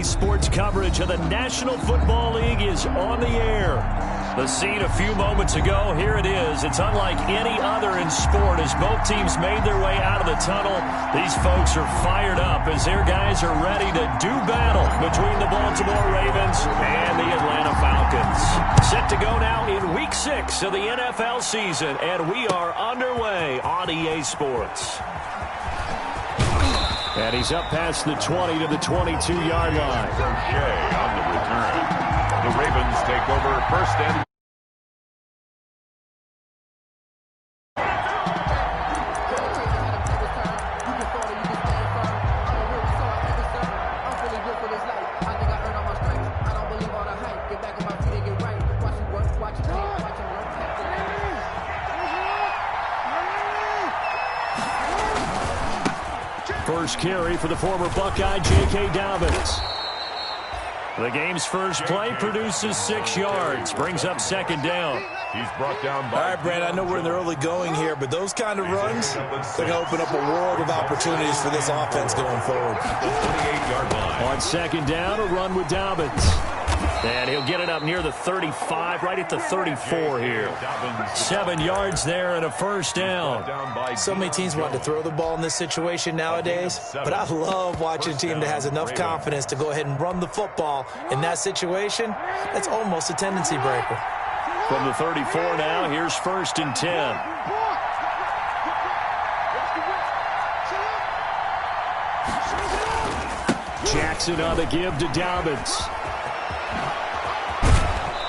Sports coverage of the National Football League is on the air. The scene a few moments ago, here it is. It's unlike any other in sport as both teams made their way out of the tunnel. These folks are fired up as their guys are ready to do battle between the Baltimore Ravens and the Atlanta Falcons. Set to go now in Week 6 of the NFL season, and we are underway on EA Sports. And he's up past the 20 to the 22-yard line. Shea on the return. The Ravens take over first and first carry for the former Buckeye, J.K. Dobbins. The game's first play produces 6 yards, brings up second down. He's brought down by... All right, Brad, I know we're in the early going here, but those kind of runs, they're going to open up a world of opportunities for this offense going forward. 28-yard line. On second down, a run with Dobbins. And he'll get it up near the 35, right at the 34 here. 7 yards there and a first down. So many teams want to throw the ball in this situation nowadays, but I love watching a team that has enough confidence to go ahead and run the football. In that situation, that's almost a tendency breaker. From the 34 now, here's first and 10. Jackson on the give to Dobbins.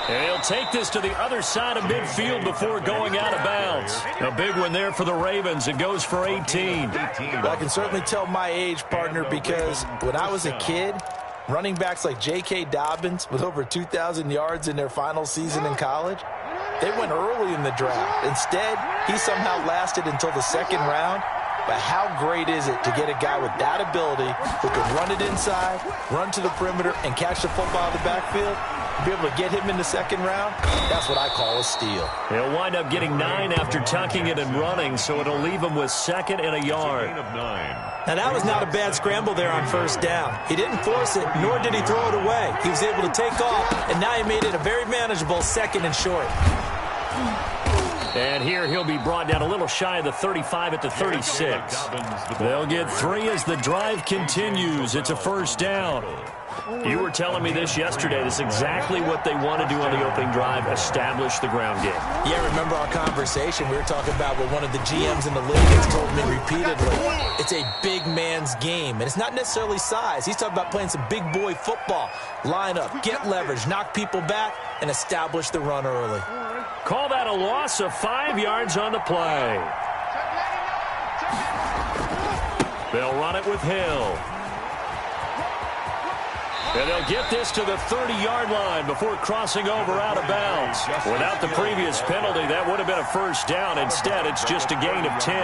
And he'll take this to the other side of midfield before going out of bounds. A big one there for the Ravens. It goes for 18. Well, I can certainly tell my age, partner, because when I was a kid, running backs like J.K. Dobbins with over 2,000 yards in their final season in college, they went early in the draft. Instead, he somehow lasted until the second round. But how great is it to get a guy with that ability who can run it inside, run to the perimeter, and catch the football out of the backfield? Be able to get him in the second round, that's what I call a steal. He'll wind up getting 9 after tucking it and running, so it'll leave him with second and a yard. Now, that was not a bad scramble there on first down. He didn't force it, nor did he throw it away. He was able to take off, and now he made it a very manageable second and short. And here he'll be brought down a little shy of the 35 at the 36. They'll get 3 as the drive continues. It's a first down. You were telling me this yesterday. This is exactly what they want to do on the opening drive, establish the ground game. Yeah, remember our conversation? We were talking about what one of the GMs in the league has told me repeatedly. It's a big man's game, and it's not necessarily size. He's talking about playing some big boy football. Line up, get leverage, knock people back, and establish the run early. Call that a loss of 5 yards on the play. They'll run it with Hill. And they'll get this to the 30-yard line before crossing over out of bounds. Without the previous penalty, that would have been a first down. Instead, it's just a gain of 10.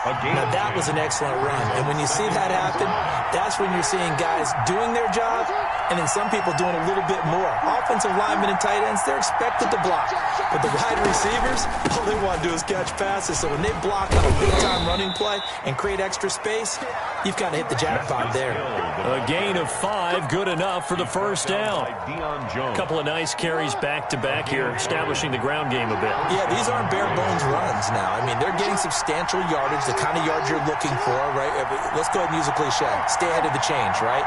Now, that was an excellent run. And when you see that happen, that's when you're seeing guys doing their job and then some people doing a little bit more. Offensive linemen and tight ends, they're expected to block. But the wide receivers, all they want to do is catch passes. So when they block on a big-time running play and create extra space, you've kind of hit the jackpot there. A gain of 5, good enough for the first down. A couple of nice carries back-to-back here, establishing the ground game a bit. Yeah, these aren't bare-bones runs now. I mean, they're getting substantial yardage, the kind of yards you're looking for, right? Let's go ahead and use a cliche. Stay ahead of the change, right?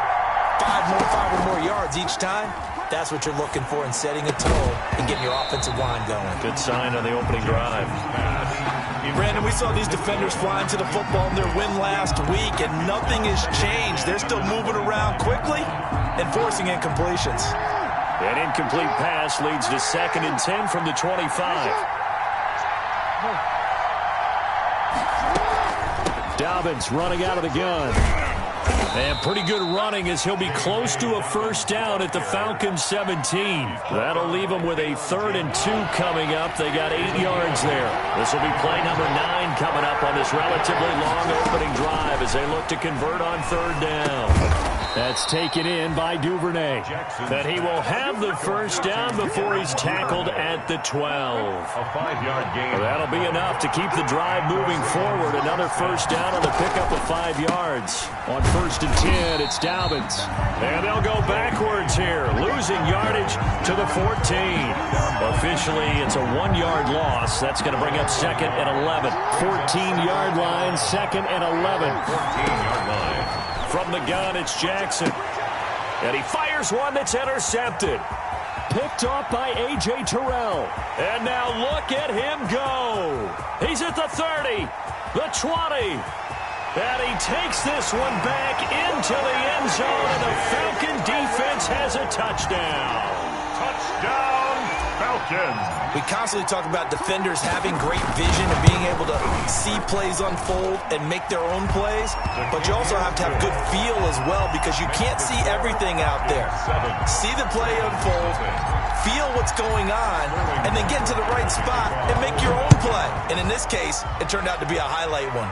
5 or more yards each time. That's what you're looking for in setting a tone and getting your offensive line going. Good sign on the opening drive. Brandon, we saw these defenders flying to the football in their win last week, and nothing has changed. They're still moving around quickly and forcing incompletions. An incomplete pass leads to second and 10 from the 25. Dobbins running out of the gun. And pretty good running as he'll be close to a first down at the Falcons 17. That'll leave them with a 3rd and 2 coming up. They got 8 yards there. This will be play number 9 coming up on this relatively long opening drive as they look to convert on 3rd down. That's taken in by Duvernay. That he will have the first down before he's tackled at the 12. A 5-yard gain. Well, that'll be enough to keep the drive moving forward. Another first down on the pickup of 5 yards. On 1st and 10, it's Dobbins. And they'll go backwards here, losing yardage to the 14. Officially, it's a 1-yard loss. That's going to bring up 2nd and 11. 14-yard line, 2nd and 11. 14-yard line. From the gun, it's Jackson. And he fires one that's intercepted. Picked off by A.J. Terrell. And now look at him go. He's at the 30, the 20. And he takes this one back into the end zone, and the Falcon defense has a touchdown. Touchdown, Falcons. We constantly talk about defenders having great vision and being able to see plays unfold and make their own plays, but you also have to have good feel as well because you can't see everything out there. See the play unfold, feel what's going on, and then get into the right spot and make your own play. And in this case, it turned out to be a highlight one.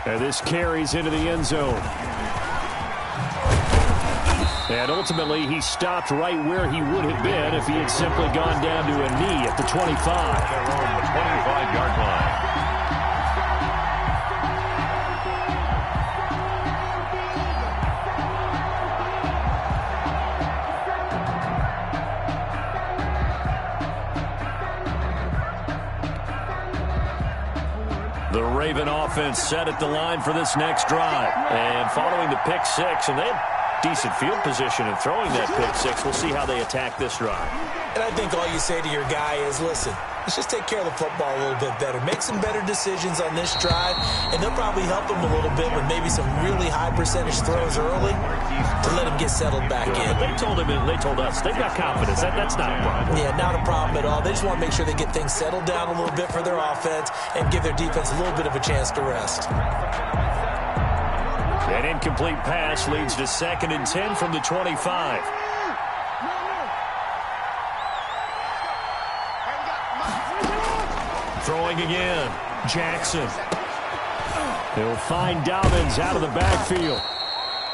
And this carries into the end zone. And ultimately, he stopped right where he would have been if he had simply gone down to a knee at the 25. They're on the 25-yard line. The Raven offense set at the line for this next drive. And following the pick six, and they have decent field position in throwing that pick six. We'll see how they attack this drive. And I think all you say to your guy is, listen, let's just take care of the football a little bit better. Make some better decisions on this drive, and they'll probably help him a little bit with maybe some really high percentage throws early to let him get settled back in. But they told him, and they told us, they've got confidence. That's not a problem. Yeah, not a problem at all. They just want to make sure they get things settled down a little bit for their offense and give their defense a little bit of a chance to rest. An incomplete pass leads to 2nd and 10 from the 25. Throwing again. Jackson. He'll find Dobbins out of the backfield.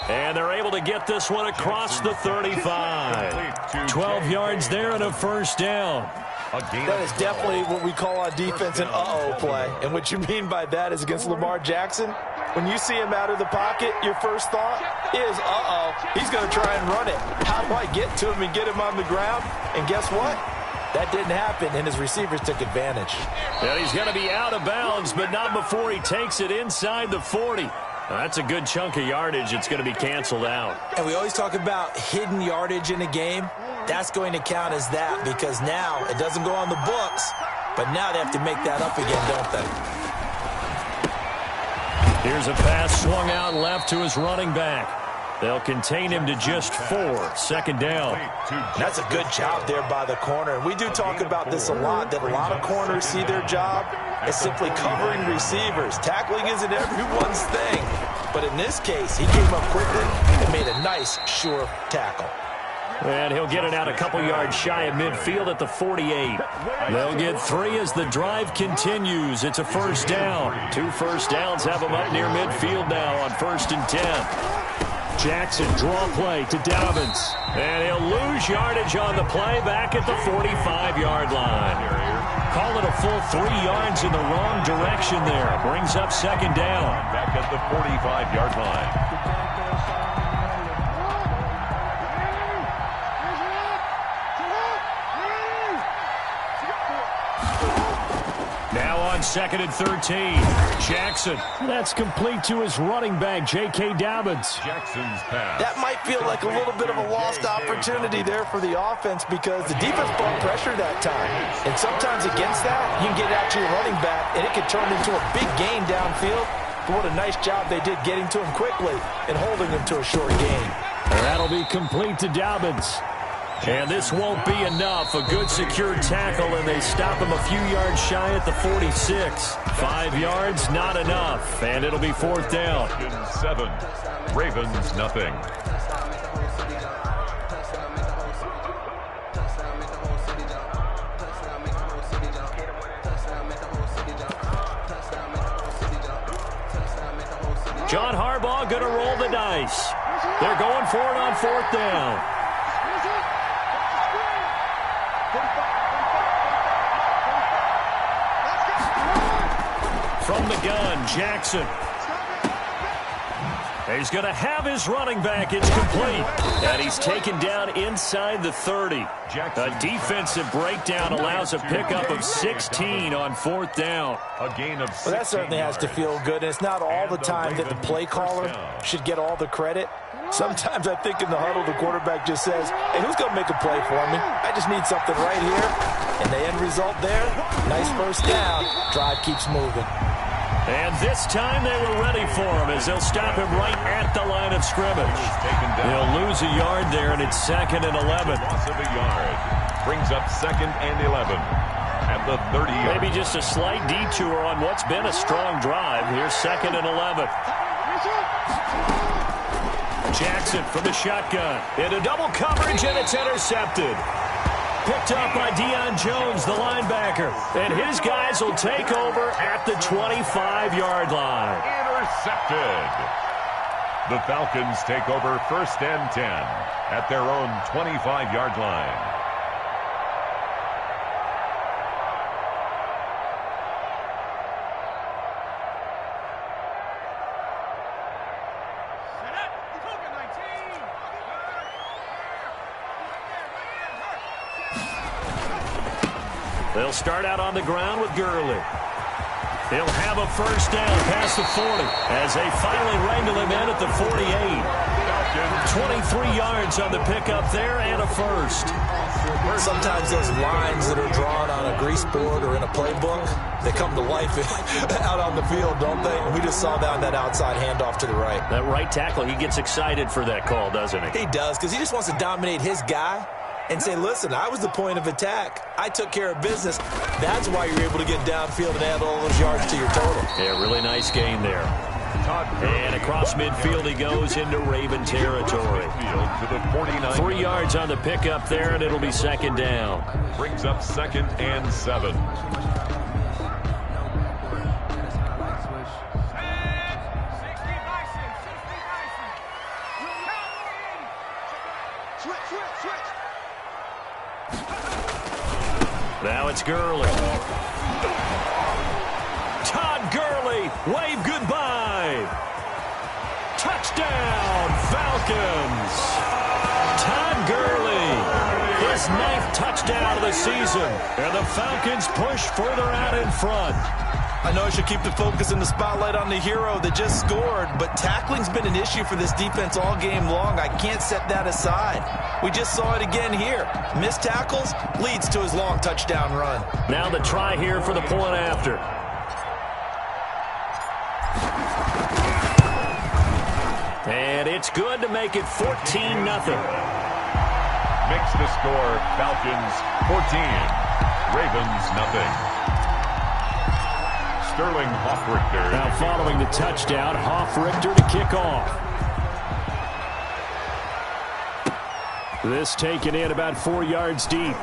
And they're able to get this one across the 35. 12 yards there and a first down. That is definitely what we call on defense an uh-oh play. And what you mean by that is against Lamar Jackson, when you see him out of the pocket, your first thought is, uh-oh, he's going to try and run it. How do I get to him and get him on the ground? And guess what? That didn't happen, and his receivers took advantage. And he's going to be out of bounds, but not before he takes it inside the 40. That's a good chunk of yardage. It's going to be canceled out. And we always talk about hidden yardage in a game. That's going to count as that because now it doesn't go on the books, but now they have to make that up again, don't they? Here's a pass swung out left to his running back. They'll contain him to just 4. 2nd down. That's a good job there by the corner. And we do talk about this a lot, that a lot of corners see their job as simply covering receivers. Tackling isn't everyone's thing. But in this case, he came up quickly and made a nice, sure tackle. And he'll get it out a couple yards shy of midfield at the 48. They'll get 3 as the drive continues. It's a first down. 2 first downs have them up near midfield now on 1st and 10. Jackson, draw play to Dobbins. And he'll lose yardage on the play back at the 45-yard line. Call it a full 3 yards in the wrong direction there. Brings up 2nd down. Back at the 45-yard line. Now on 2nd and 13. Jackson. That's complete to his running back, J.K. Dobbins. Jackson's pass. That might feel like a little bit of a lost opportunity there for the offense because the defense brought pressure that time. And sometimes against that, you can get out to your running back, and it can turn into a big gain downfield. But what a nice job they did getting to him quickly and holding him to a short gain. And that'll be complete to Dobbins. And this won't be enough. A good secure tackle, and they stop him a few yards shy at the 46. 5 yards, not enough. And it'll be 4th down. 7. Ravens, nothing. John Harbaugh going to roll the dice. They're going for it on 4th down. From the gun, Jackson. He's going to have his running back. It's complete. And he's taken down inside the 30. A defensive breakdown allows a pickup of 16 on 4th down. A gain of 16 Well, that certainly has to feel good. And it's not all the time that the play caller should get all the credit. Sometimes I think in the huddle, the quarterback just says, hey, who's going to make a play for me? I just need something right here. And the end result there, nice first down. Drive keeps moving. And this time they were ready for him as they'll stop him right at the line of scrimmage. He'll lose a yard there, and it's 2nd and 11. Loss of a yard brings up 2nd and 11 at the 30. Maybe just a slight detour on what's been a strong drive. Here's 2nd and 11. Jackson from the shotgun. Into double coverage, and it's intercepted. Picked up by Deion Jones, the linebacker. And his guys will take over at the 25-yard line. Intercepted. The Falcons take over 1st and 10 at their own 25-yard line. They'll start out on the ground with Gurley. He'll have a first down past the 40 as they finally wrangle him in at the 48. 23 yards on the pickup there and a first. Sometimes those lines that are drawn on a grease board or in a playbook, they come to life out on the field, don't they? And we just saw that on that outside handoff to the right. That right tackle, he gets excited for that call, doesn't he? He does, because he just wants to dominate his guy and say, listen, I was the point of attack. I took care of business. That's why you're able to get downfield and add all those yards to your total. Yeah, really nice gain there. And across midfield he goes into Raven territory. 3 yards on the pickup there, and it'll be 2nd down. Brings up 2nd and 7. Now it's Gurley. Todd Gurley, wave goodbye. Touchdown, Falcons. Todd Gurley, his 9th touchdown of the season. And the Falcons push further out in front. I know I should keep the focus and the spotlight on the hero that just scored, but tackling's been an issue for this defense all game long. I can't set that aside. We just saw it again here. Missed tackles leads to his long touchdown run. Now the try here for the point after. And it's good to make it 14-0. Makes the score Falcons 14, Ravens nothing. Sterling Hoffrichter. Now following the touchdown, Hoffrichter to kick off. This taken in about 4 yards deep.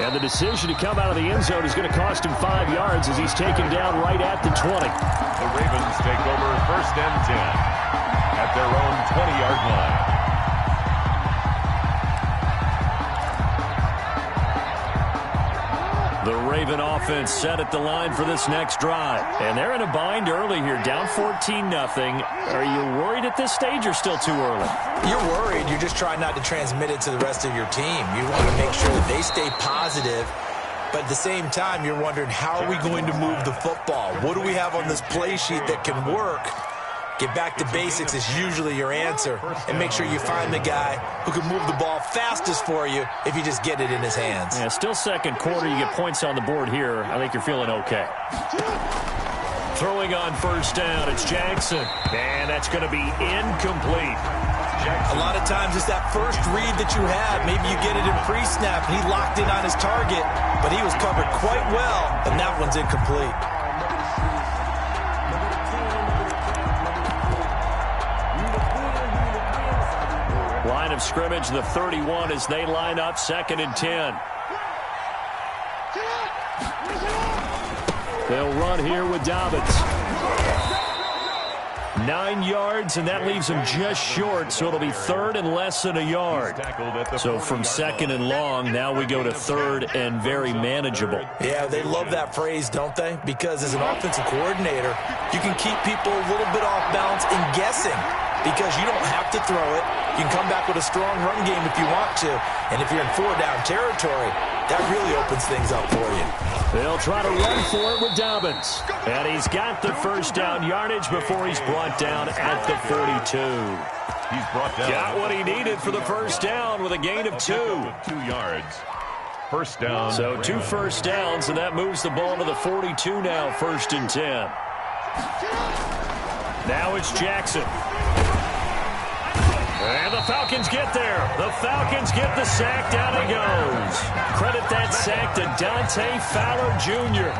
And the decision to come out of the end zone is going to cost him 5 yards as he's taken down right at the 20. The Ravens take over 1st and 10 at their own 20-yard line. The Raven offense set at the line for this next drive. And they're in a bind early here, down 14-0. Are you worried at this stage or still too early? You're worried. You're just trying not to transmit it to the rest of your team. You want to make sure that they stay positive. But at the same time, you're wondering, how are we going to move the football? What do we have on this play sheet that can work? Get back to basics is usually your answer. And make sure you find the guy who can move the ball fastest for you if you just get it in his hands. Yeah, still second quarter. You get points on the board here. I think you're feeling okay. Throwing on first down, it's Jackson. And that's going to be incomplete. A lot of times it's that first read that you have. Maybe you get it in pre-snap, and he locked in on his target, but he was covered quite well, and that one's incomplete. Line of scrimmage, the 31 as they line up 2nd and 10. They'll run here with Dobbins. 9 yards, and that leaves him just short, so it'll be third and less than a yard. So from second and long, now we go to third and very manageable. Yeah, they love that phrase, don't they? Because as an offensive coordinator, you can keep people a little bit off balance and guessing because you don't have to throw it. You can come back with a strong run game if you want to, and if you're in 4-down territory, that really opens things up for you. They'll try to run for it with Dobbins. And he's got the first down yardage before he's brought down at the 42. He's brought down. Got what he needed for the first down with a gain of 2. 2 yards. First down. So 2 first downs, and that moves the ball to the 42 now, 1st and 10. Now it's Jackson. And the Falcons get there. The Falcons get the sack. Down he goes. Credit that sack to Dante Fowler Jr.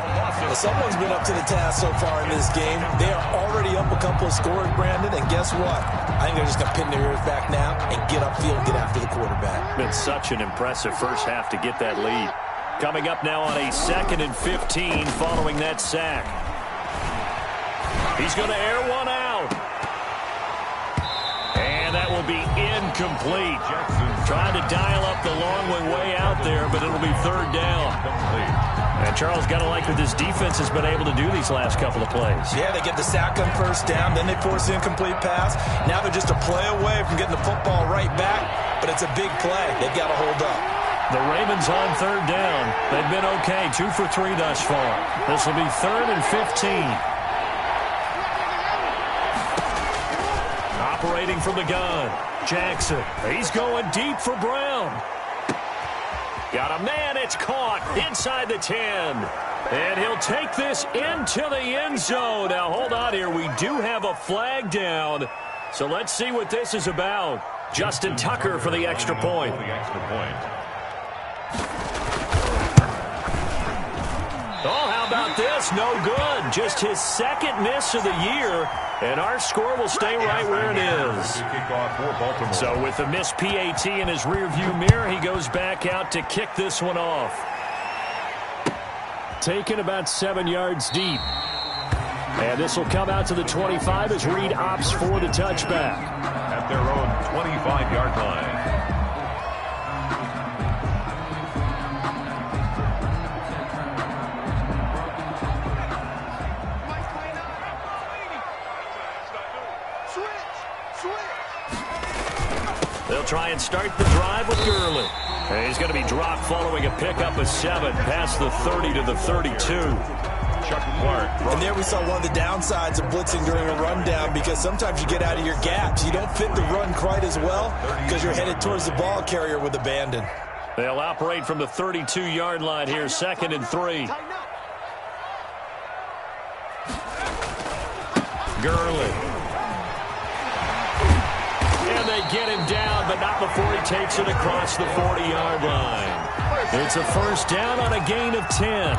Well, someone's been up to the task so far in this game. They are already up a couple of scores, Brandon, and guess what? I think they're just going to pin their ears back now and get upfield, get after the quarterback. Been such an impressive first half to get that lead. Coming up now on a 2nd and 15 following that sack. He's going to air one out. And that will be incomplete. Trying to dial up the long way out there, but it'll be 3rd down. And Charles, got to like what this defense has been able to do these last couple of plays. Yeah, they get the sack on 1st down, then they force the incomplete pass. Now they're just a play away from getting the football right back, but it's a big play. They've got to hold up. The Ravens on 3rd down. They've been okay, 2 for 3 thus far. This will be 3rd and 15. Operating from the gun, Jackson. He's going deep for Brown. Got a man, it's caught inside the 10. And he'll take this into the end zone. Now, hold on here. We do have a flag down. So let's see what this is about. Justin Tucker for the extra point. Oh, how about this? No good. Just his 2nd miss of the year. And our score will stay right where it is. So with the missed PAT in his rearview mirror, he goes back out to kick this one off. Taken about 7 yards deep. And this will come out to the 25 as Reed opts for the touchback. At their own 25-yard line. They'll try and start the drive with Gurley. And he's going to be dropped following a pickup of 7 past the 30 to the 32. Chuck Clark. And there we saw one of the downsides of blitzing during a rundown because sometimes you get out of your gaps. You don't fit the run quite as well because you're headed towards the ball carrier with abandon. They'll operate from the 32-yard line here, 2nd and 3. Gurley. And they get him down, but not before he takes it across the 40-yard line. It's a first down on a gain of 10.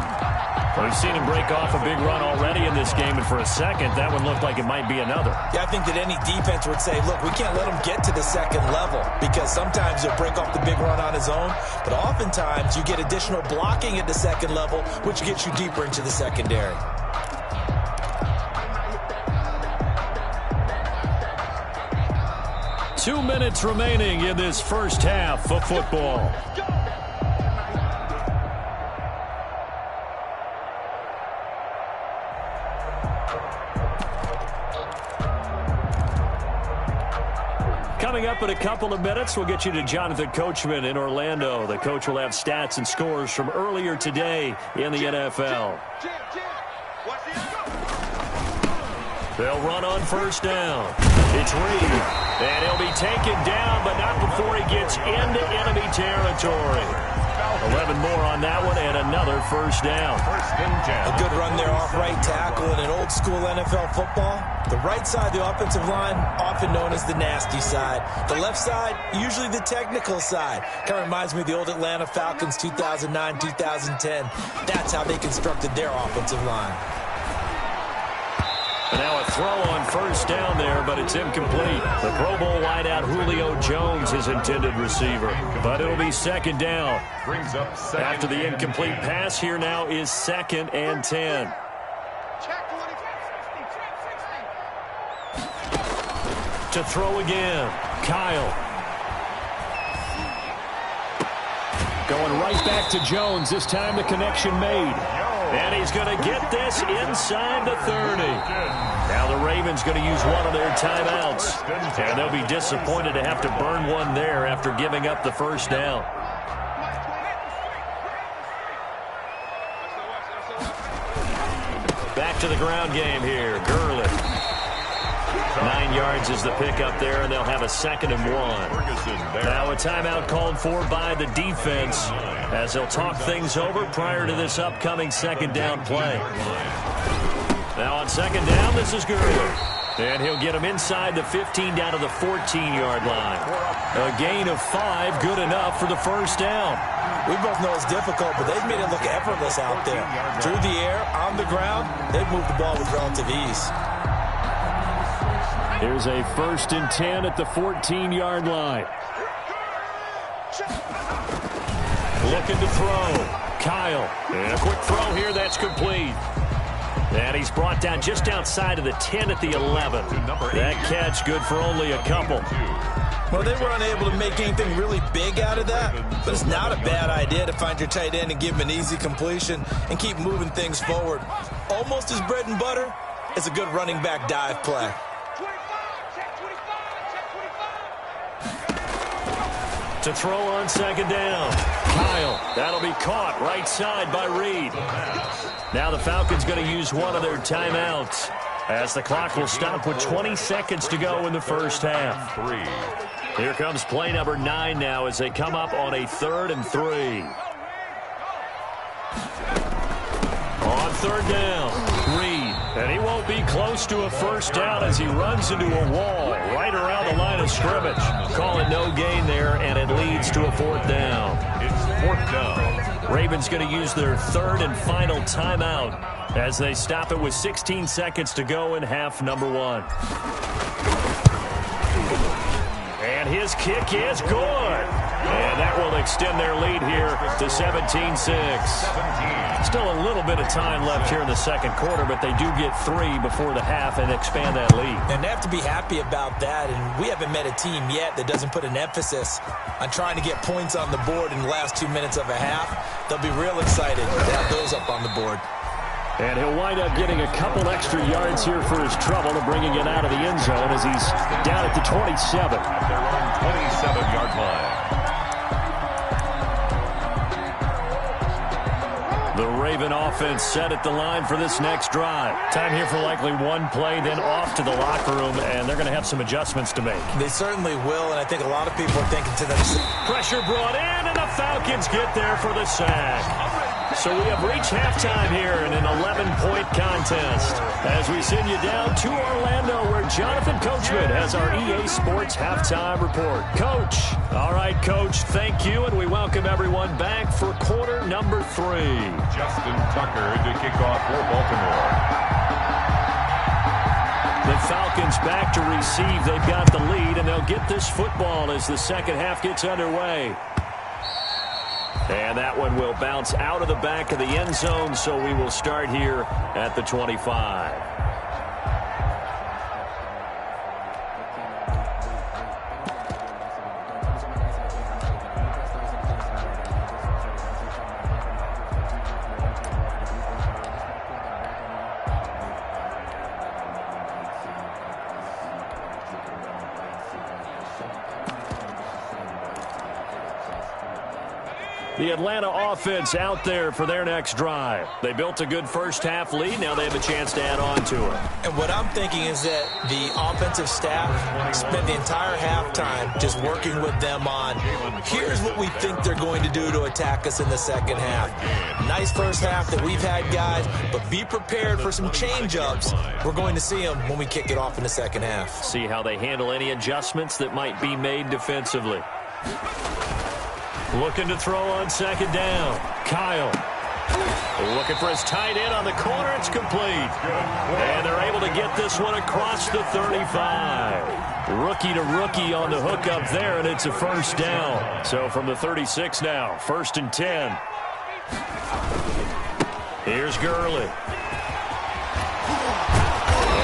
We've seen him break off a big run already in this game, and for a second, that one looked like it might be another. Yeah, I think that any defense would say, look, we can't let him get to the 2nd level because sometimes he'll break off the big run on his own, but oftentimes you get additional blocking at the 2nd level, which gets you deeper into the secondary. Two minutes remaining in this first half of football. Coming up in a couple of minutes, we'll get you to Jonathan Coachman in Orlando. The coach will have stats and scores from earlier today in the NFL. They'll run on first down. It's Reed, and he'll be taken down, but not before he gets into enemy territory. 11 more on that one, and another first down. A good run there off right tackle in an old-school NFL football. The right side of the offensive line, often known as the nasty side. The left side, usually the technical side. Kind of reminds me of the old Atlanta Falcons 2009, 2010. That's how they constructed their offensive line. And now a throw on first down there, but it's incomplete. The Pro Bowl wideout Julio Jones is intended receiver, but it'll be 2nd down. Brings up After the incomplete pass, here now is 2nd and 10. To throw again. Kyle. Going right back to Jones. This time the connection made. And he's going to get this inside the 30. Now the Ravens going to use one of their timeouts. And they'll be disappointed to have to burn one there after giving up the first down. Back to the ground game here. Gurley. 9 yards is the pickup there, and they'll have a 2nd and 1. Now a timeout called for by the defense as they'll talk things over prior to this upcoming 2nd down play. Now on 2nd down, this is Gurley. And he'll get him inside the 15 down to the 14-yard line. A gain of 5, good enough for the first down. We both know it's difficult, but they've made it look effortless out there. Through the air, on the ground, they've moved the ball with relative ease. Here's a 1st and 10 at the 14-yard line. Looking to throw. Kyle. And a quick throw here. That's complete. And he's brought down just outside of the 10 at the 11. That catch good for only a couple. Well, they were unable to make anything really big out of that, but it's not a bad idea to find your tight end and give him an easy completion and keep moving things forward. Almost as bread and butter as a good running back dive play. To throw on 2nd down. Kyle. That'll be caught right side by Reed. Now the Falcons going to use one of their timeouts as the clock will stop with 20 seconds to go in the first half. Here comes play number 9 now as they come up on a 3rd and 3. On 3rd down, Reed. And he won't be close to a first down as he runs into a wall right around the line of scrimmage. Call it no gain there, and it leads to a 4th down. It's 4th down. Ravens going to use their 3rd and final timeout as they stop it with 16 seconds to go in half number 1. And his kick is good. And that will extend their lead here to 17-6. Still a little bit of time left here in the 2nd quarter, but they do get 3 before the half and expand that lead. And they have to be happy about that, and we haven't met a team yet that doesn't put an emphasis on trying to get points on the board in the last 2 minutes of a half. They'll be real excited to have those up on the board. And he'll wind up getting a couple extra yards here for his trouble and bringing it out of the end zone as he's down at the 27. At their own 27-yard line. The Raven offense set at the line for this next drive. Time here for likely one play, then off to the locker room, and they're going to have some adjustments to make. They certainly will, and I think a lot of people are thinking to themselves. Pressure brought in, and the Falcons get there for the sack. So we have reached halftime here in an 11-point contest as we send you down to Orlando where Jonathan Coachman has our EA Sports halftime report. Coach. All right, Coach, thank you, and we welcome everyone back for quarter number 3. Justin Tucker to kick off for Baltimore. The Falcons back to receive. They've got the lead, and they'll get this football as the second half gets underway. And that one will bounce out of the back of the end zone, so we will start here at the 25. The Atlanta offense out there for their next drive. They built a good first half lead. Now they have a chance to add on to it. And what I'm thinking is that the offensive staff spent the entire halftime just working with them on, here's what we think they're going to do to attack us in the second half. Nice first half that we've had, guys, but be prepared for some change-ups. We're going to see them when we kick it off in the second half. See how they handle any adjustments that might be made defensively. Looking to throw on second down. Kyle. Looking for his tight end on the corner. It's complete. And they're able to get this one across the 35. Rookie to rookie on the hook up there, and it's a first down. So from the 36 now, 1st and 10. Here's Gurley.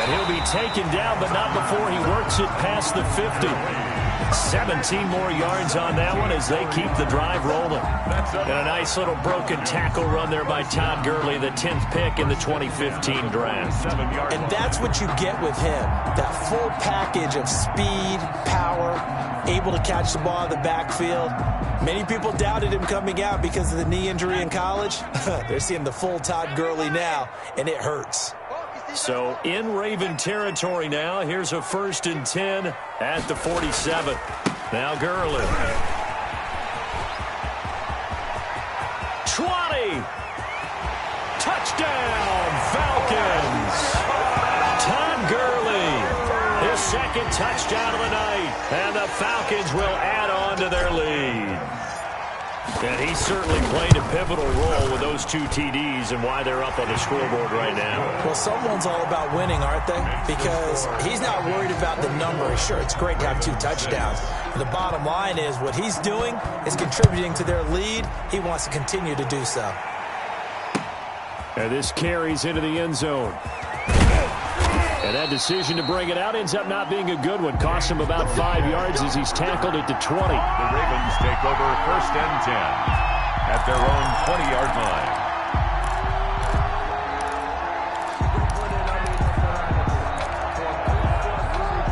And he'll be taken down, but not before he works it past the 50. 17 more yards on that one as they keep the drive rolling. And a nice little broken tackle run there by Todd Gurley, the 10th pick in the 2015 draft. And that's what you get with him, that full package of speed, power, able to catch the ball in the backfield. Many people doubted him coming out because of the knee injury in college. They're seeing the full Todd Gurley now, and it hurts. So in Raven territory now. Here's a 1st and 10 at the 47. Now Gurley. 20. Touchdown, Falcons. Todd Gurley, his 2nd touchdown of the night. And the Falcons will add on to their lead. And he certainly played a pivotal role with those 2 TDs and why they're up on the scoreboard right now. Well, someone's all about winning, aren't they? Because he's not worried about the number. Sure, it's great to have 2 touchdowns. But the bottom line is what he's doing is contributing to their lead. He wants to continue to do so. And this carries into the end zone. And that decision to bring it out ends up not being a good one. Costs him about 5 yards as he's tackled at the 20. The Ravens take over 1st and 10 at their own 20-yard line.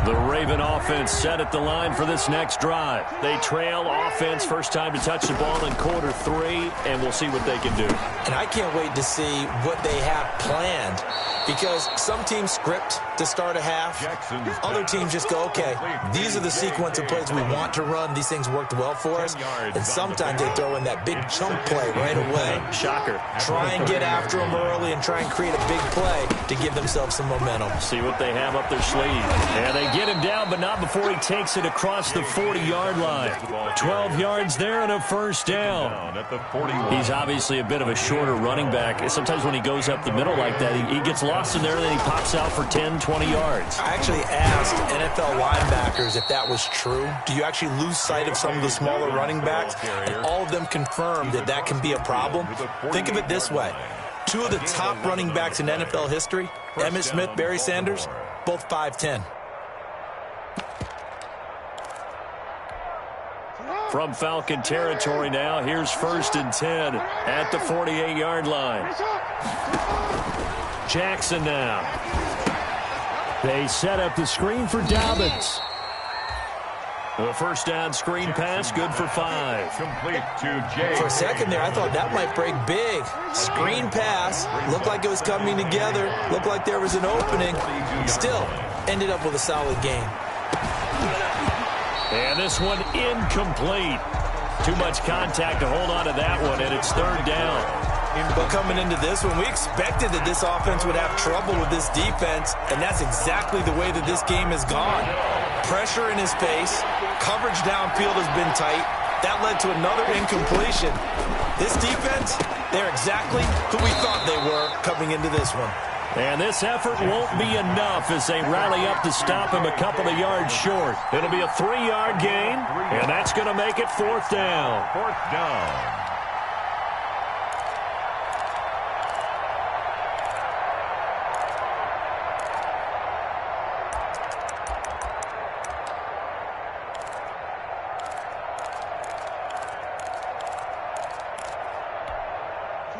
The Raven offense set at the line for this next drive. They trail offense, first time to touch the ball in quarter 3, and we'll see what they can do. And I can't wait to see what they have planned, because some teams script to start a half. Other teams just go, okay, these are the sequence of plays we want to run. These things worked well for us. And sometimes they throw in that big chunk play right away. Shocker. Try and get after them early and try and create a big play to give themselves some momentum. See what they have up their sleeve. And they get him down, but not before he takes it across the 40-yard line. 12 yards there and a 1st down. He's obviously a bit of a shorter running back. Sometimes when he goes up the middle like that, he gets lost in there and then he pops out for 10, 20 yards. I actually asked NFL linebackers if that was true. Do you actually lose sight of some of the smaller running backs? And all of them confirmed that that can be a problem. Think of it this way. 2 of the top running backs in NFL history, Emmitt Smith, Barry Sanders, both 5'10". From Falcon territory now, here's 1st and 10 at the 48-yard line. Jackson now. They set up the screen for Dobbins. The 1st down screen pass, good for 5. Complete to Jay. For a second there, I thought that might break big. Screen pass, looked like it was coming together, looked like there was an opening. Still, ended up with a solid game. And this one incomplete. Too much contact to hold on to that one, and it's 3rd down. But coming into this one, we expected that this offense would have trouble with this defense, and that's exactly the way that this game has gone. Pressure in his face, coverage downfield has been tight. That led to another incompletion. This defense, they're exactly who we thought they were coming into this one. And this effort won't be enough as they rally up to stop him a couple of yards short. It'll be a 3-yard gain, and that's going to make it 4th down. 4th down.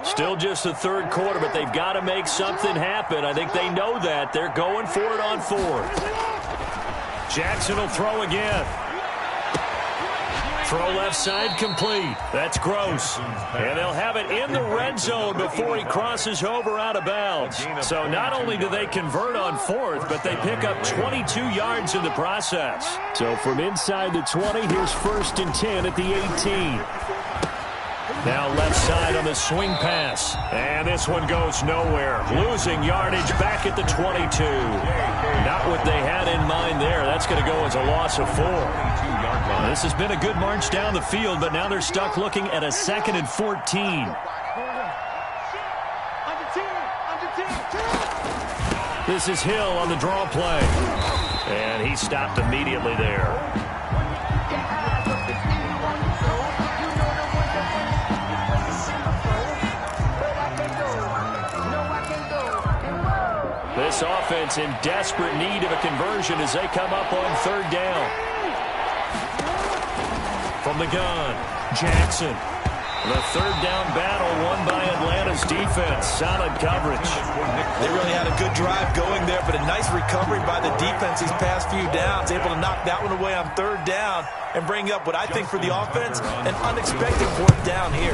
Still just the 3rd quarter, but they've got to make something happen. I think they know that. They're going for it on 4th. Jackson will throw again. Throw left side complete. That's Gross. And they'll have it in the red zone before he crosses over out of bounds. So not only do they convert on 4th, but they pick up 22 yards in the process. So from inside the 20, here's 1st and 10 at the 18. Now left side on the swing pass. And this one goes nowhere. Losing yardage back at the 22. Not what they had in mind there. That's going to go as a loss of 4. This has been a good march down the field, but now they're stuck looking at a 2nd and 14. This is Hill on the draw play. And he stopped immediately there. This offense in desperate need of a conversion as they come up on third down. From the gun, Jackson. The third down battle won by Atlanta's defense. Solid coverage. They really had a good drive going there, but a nice recovery by the defense these past few downs. Able to knock that one away on third down and bring up what I think for the offense, an unexpected fourth down here.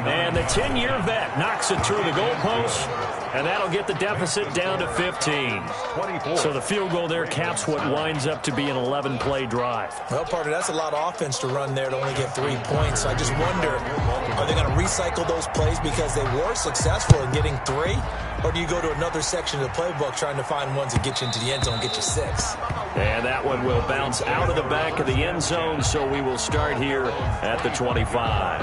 And the 10-year vet knocks it through the goalpost, and that'll get the deficit down to 15. So the field goal there caps what winds up to be an 11-play drive. Well, partner, that's a lot of offense to run there to only get 3 points. So I just wonder, are they going to recycle those plays because they were successful in getting 3? Or do you go to another section of the playbook trying to find ones that get you into the end zone and get you 6? And that one will bounce out of the back of the end zone, so we will start here at the 25.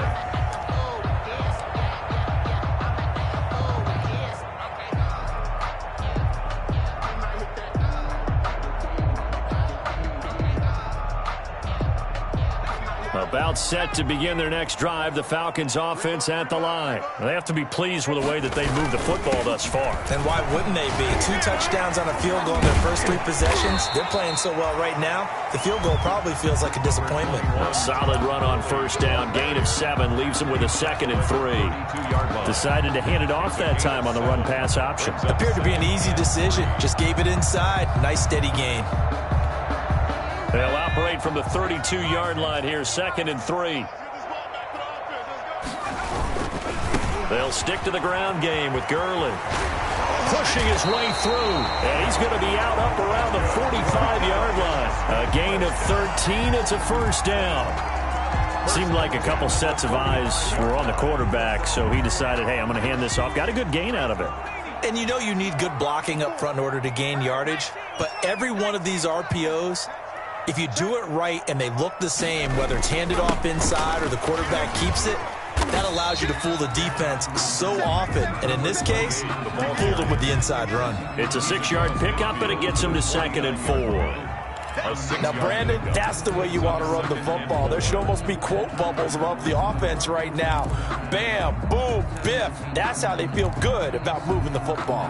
About set to begin their next drive, the Falcons offense at the line. They have to be pleased with the way that they moved the football thus far. And why wouldn't they be? 2 touchdowns on a field goal in their first 3 possessions. They're playing so well right now, the field goal probably feels like a disappointment. A solid run on first down. Gain of 7 leaves them with a 2nd and 3. Decided to hand it off that time on the run-pass option. Appeared to be an easy decision. Just gave it inside. Nice steady gain. They'll operate from the 32-yard line here, 2nd and 3. They'll stick to the ground game with Gurley. Pushing his way through, and he's going to be out up around the 45-yard line. A gain of 13, it's a first down. Seemed like a couple sets of eyes were on the quarterback, so he decided, hey, I'm going to hand this off. Got a good gain out of it. And you know you need good blocking up front in order to gain yardage, but every one of these RPOs, if you do it right and they look the same, whether it's handed off inside or the quarterback keeps it, that allows you to fool the defense so often. And in this case, fooled them with the inside run. It's a 6-yard pickup, but it gets them to 2nd and 4. Now, Brandon, that's the way you want to run the football. There should almost be quote bubbles above the offense right now. Bam, boom, biff. That's how they feel good about moving the football.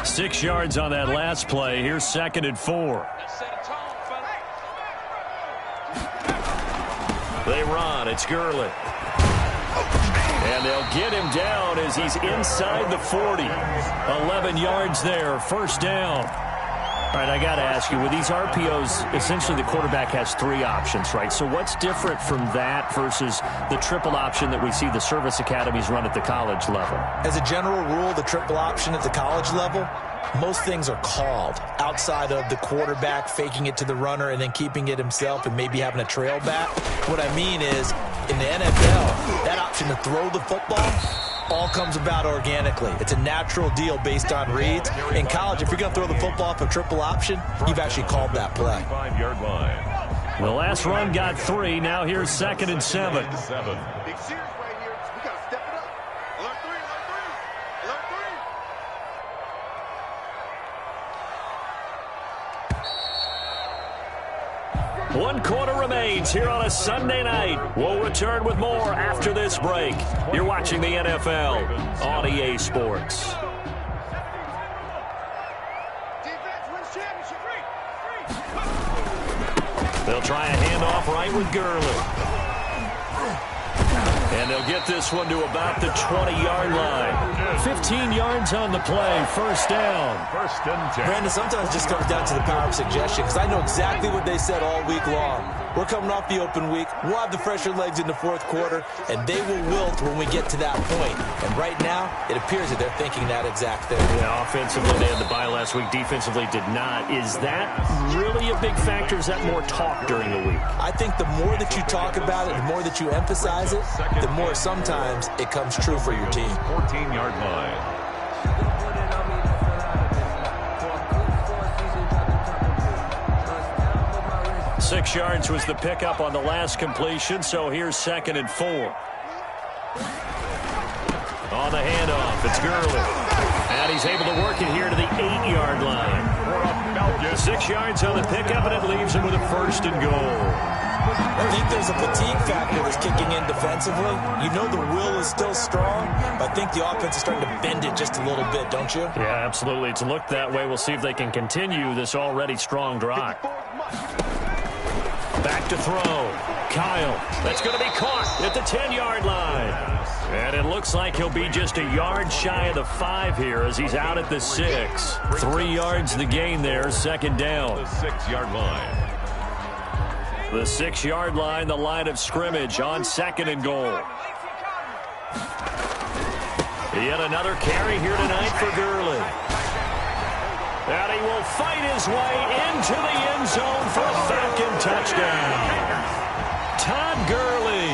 6 yards on that last play. Here's 2nd and 4. They run. It's Gurley. And they'll get him down as he's inside the 40. 11 yards there. First down. All right, I got to ask you, with these RPOs, essentially the quarterback has 3 options, right? So what's different from that versus the triple option that we see the service academies run at the college level? As a general rule, the triple option at the college level, most things are called outside of the quarterback faking it to the runner and then keeping it himself and maybe having a trail back. What I mean is, in the NFL, that option to throw the football all comes about organically. It's a natural deal based on reads. In college, if you're going to throw the football off a triple option, you've actually called that play. 5-yard line. The last run got 3. Now here's 2nd and 7. One quarter remains here on a Sunday night. We'll return with more after this break. You're watching the NFL on EA Sports. They'll try a handoff right with Gurley. And they'll get this one to about the 20-yard line. 15 yards on the play. First down. 1st and 10. Brandon, sometimes it just comes down to the power of suggestion, because I know exactly what they said all week long. We're coming off the open week. We'll have the fresher legs in the 4th quarter, and they will wilt when we get to that point. And right now, it appears that they're thinking that exact thing. Yeah, offensively, they had the bye last week. Defensively, did not. Is that really a big factor? Is that more talk during the week? I think the more that you talk about it, the more that you emphasize it, the more sometimes it comes true for your team. 14-yard line. 6 yards was the pickup on the last completion, so here's 2nd and 4. On the handoff, it's Gurley. And he's able to work it here to the 8-yard line. 6 yards on the pickup, and it leaves him with a 1st and goal. I think there's a fatigue factor that's kicking in defensively. You know the will is still strong, but I think the offense is starting to bend it just a little bit, don't you? Yeah, absolutely. It's looked that way. We'll see if they can continue this already strong drive. Back to throw. Kyle. That's going to be caught at the 10-yard line. And it looks like he'll be just a yard shy of the 5 here as he's out at the 6. 3 yards the gain there, second down. The 6-yard line. The 6-yard line, the line of scrimmage on second and goal. Yet another carry here tonight for Gurley. And he will fight his way into the end zone for a Falcon touchdown. Todd Gurley,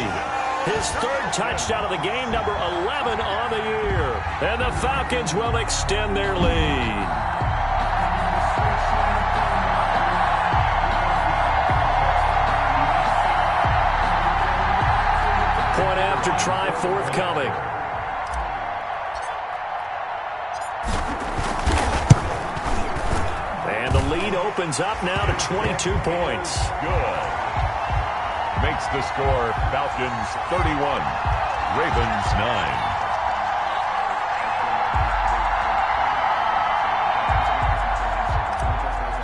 his 3rd touchdown of the game, number 11 on the year. And the Falcons will extend their lead. Point after try forthcoming. And the lead opens up now to 22 points. Good. Makes the score Falcons 31, Ravens 9.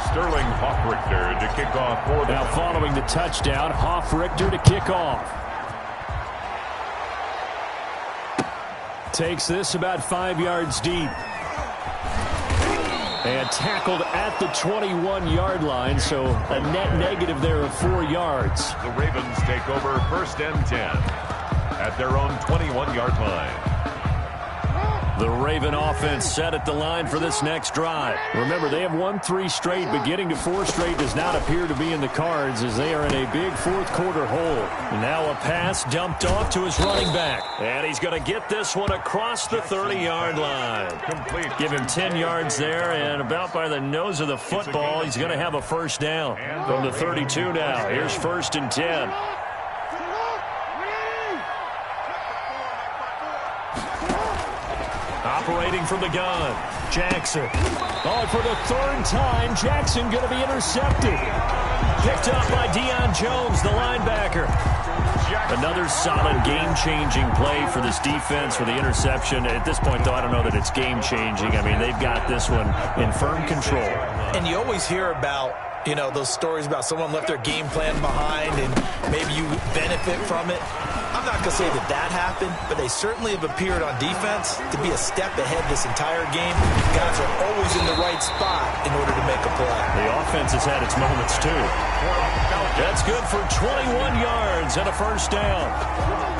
Sterling Hoffrichter to kick off for the... Now following the touchdown, Hoffrichter to kick off. Takes this about 5 yards deep. And tackled at the 21-yard line, so a net negative there of 4 yards. The Ravens take over 1st and 10 at their own 21-yard line. The Raven offense set at the line for this next drive. Remember, they have won 3 straight, but getting to 4 straight does not appear to be in the cards as they are in a big 4th quarter hole. Now a pass dumped off to his running back. And he's going to get this one across the 30-yard line. Complete. Give him 10 yards there, and about by the nose of the football, he's going to have a first down. From the 32 now, here's 1st and 10. Operating from the gun, Jackson. Oh, for the 3rd time, Jackson going to be intercepted. Picked up by Deion Jones, the linebacker. Another solid game-changing play for this defense for the interception. At this point, though, I don't know that it's game-changing. I mean, they've got this one in firm control. And you always hear about, you know, those stories about someone left their game plan behind and maybe you benefit from it. I'm not going to say that that happened, but they certainly have appeared on defense to be a step ahead this entire game. Guys are always in the right spot in order to make a play. The offense has had its moments, too. That's good for 21 yards and a first down.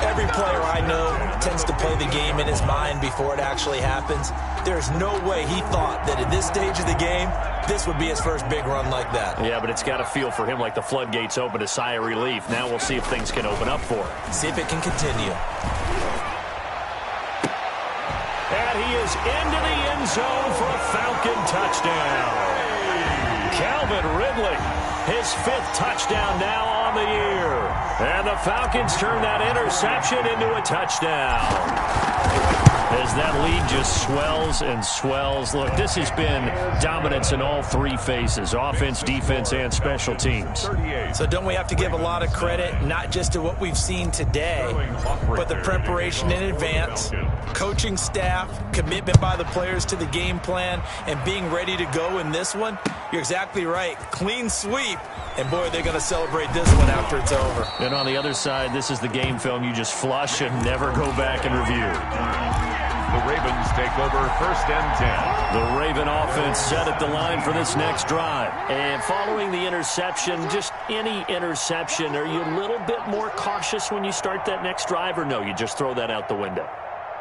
Every player I know tends to play the game in his mind before it actually happens. There's no way he thought that at this stage of the game, this would be his first big run like that. Yeah, but it's got to feel for him like the floodgates open, a sigh of relief. Now we'll see if things can open up for him. See if it can continue. And he is into the end zone for a Falcon touchdown. Calvin Ridley, his 5th touchdown now on the year. And the Falcons turn that interception into a touchdown. As that lead just swells and swells. Look, this has been dominance in all 3 phases, offense, defense, and special teams. So don't we have to give a lot of credit, not just to what we've seen today, but the preparation in advance, coaching staff, commitment by the players to the game plan, and being ready to go in this one? You're exactly right. Clean sweep. And, boy, they're going to celebrate this one after it's over. And on the other side, this is the game film you just flush and never go back and review. The Ravens take over 1st and 10. The Raven offense set at the line for this next drive. And following the interception, just any interception, are you a little bit more cautious when you start that next drive, or no, you just throw that out the window?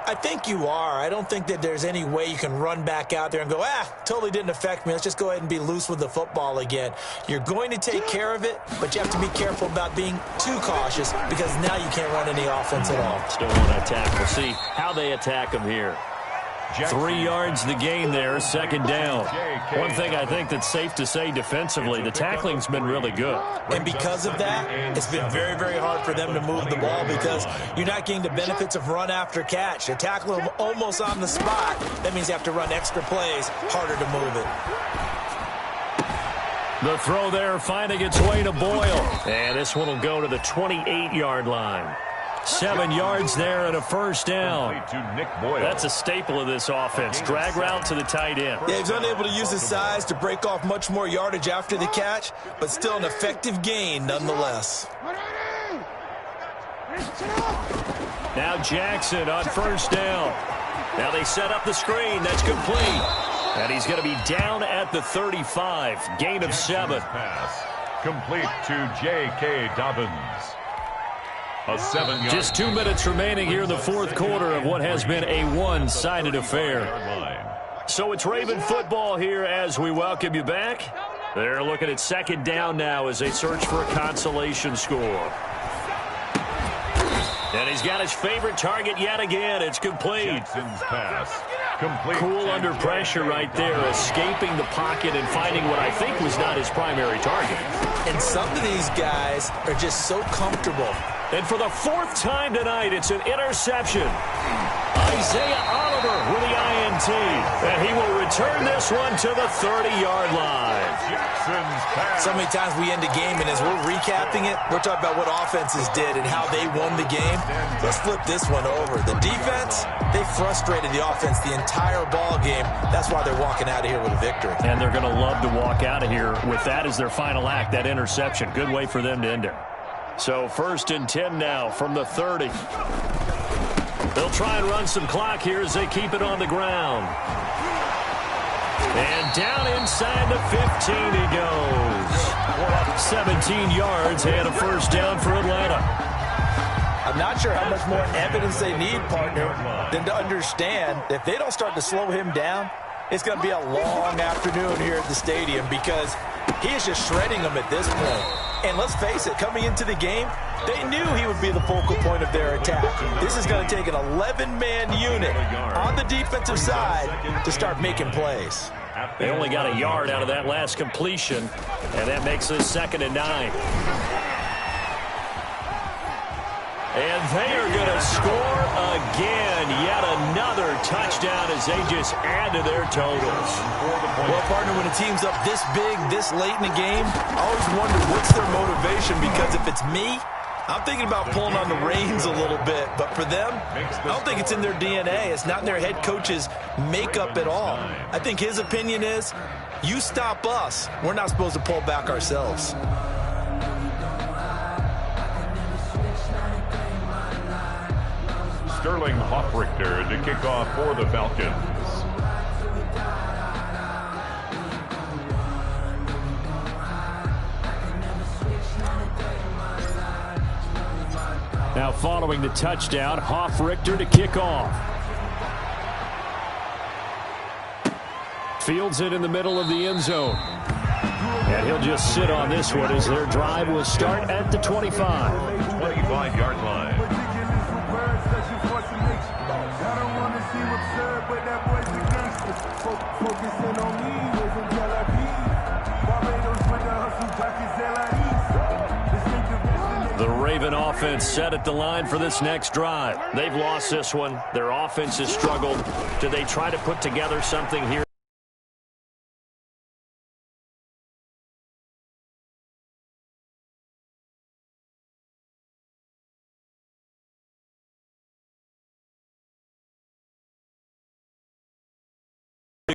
I think you are. I don't think that there's any way you can run back out there and go, totally didn't affect me. Let's just go ahead and be loose with the football again. You're going to take care of it, but you have to be careful about being too cautious because now you can't run any offense at all. Still want to attack. We'll see how they attack them here. 3 yards the gain there, second down. One thing I think that's safe to say defensively, the tackling's been really good. And because of that, it's been very, very hard for them to move the ball because you're not getting the benefits of run after catch. They're tackling them almost on the spot. That means you have to run extra plays, harder to move it. The throw there finding its way to Boyle. And this one will go to the 28-yard line. 7 yards there and a first down. That's a staple of this offense. Drag route to the tight end. Yeah, he's unable to use his size to break off much more yardage after the catch, but still an effective gain nonetheless. Now Jackson on first down. Now they set up the screen. That's complete. And he's going to be down at the 35. Gain of 7. Pass complete to J.K. Dobbins. A 7-yard. Just 2 minutes remaining here in the fourth quarter of what has been a one-sided affair. So it's Raven football here as we welcome you back. They're looking at second down now as they search for a consolation score. And he's got his favorite target yet again. It's complete. Jackson's pass complete. Cool under pressure right there, escaping the pocket and finding what I think was not his primary target. And some of these guys are just so comfortable. And for the fourth time tonight, it's an interception. Isaiah Oliver with the INT. And he will return this one to the 30-yard line. Jackson's pass. So many times we end a game, and as we're recapping it, we're talking about what offenses did and how they won the game. Let's flip this one over. The defense, they frustrated the offense the entire ball game. That's why they're walking out of here with a victory. And they're going to love to walk out of here with that as their final act, that interception. Good way for them to end it. So 1st and 10 now from the 30. They'll try and run some clock here as they keep it on the ground. And down inside the 15 he goes. 17 yards and a first down for Atlanta. I'm not sure how much more evidence they need, partner, than to understand that if they don't start to slow him down, it's going to be a long afternoon here at the stadium because he is just shredding them at this point. And let's face it, coming into the game, they knew he would be the focal point of their attack. This is going to take an 11-man unit on the defensive side to start making plays. They only got a yard out of that last completion, and that makes this 2nd and 9. And they are going to score again. Yet another touchdown as they just add to their totals. Well, partner, when a team's up this big, this late in the game, I always wonder what's their motivation, because if it's me, I'm thinking about pulling on the reins a little bit. But for them, I don't think it's in their DNA. It's not in their head coach's makeup at all. I think his opinion is, you stop us, we're not supposed to pull back ourselves. Sterling Hoffrichter to kick off for the Falcons. Now following the touchdown, Hoffrichter to kick off. Fields it in the middle of the end zone. And he'll just sit on this one as their drive will start at the 25. 25-yard line. The Raven offense set at the line for this next drive. They've lost this one. Their offense has struggled. Do they try to put together something here?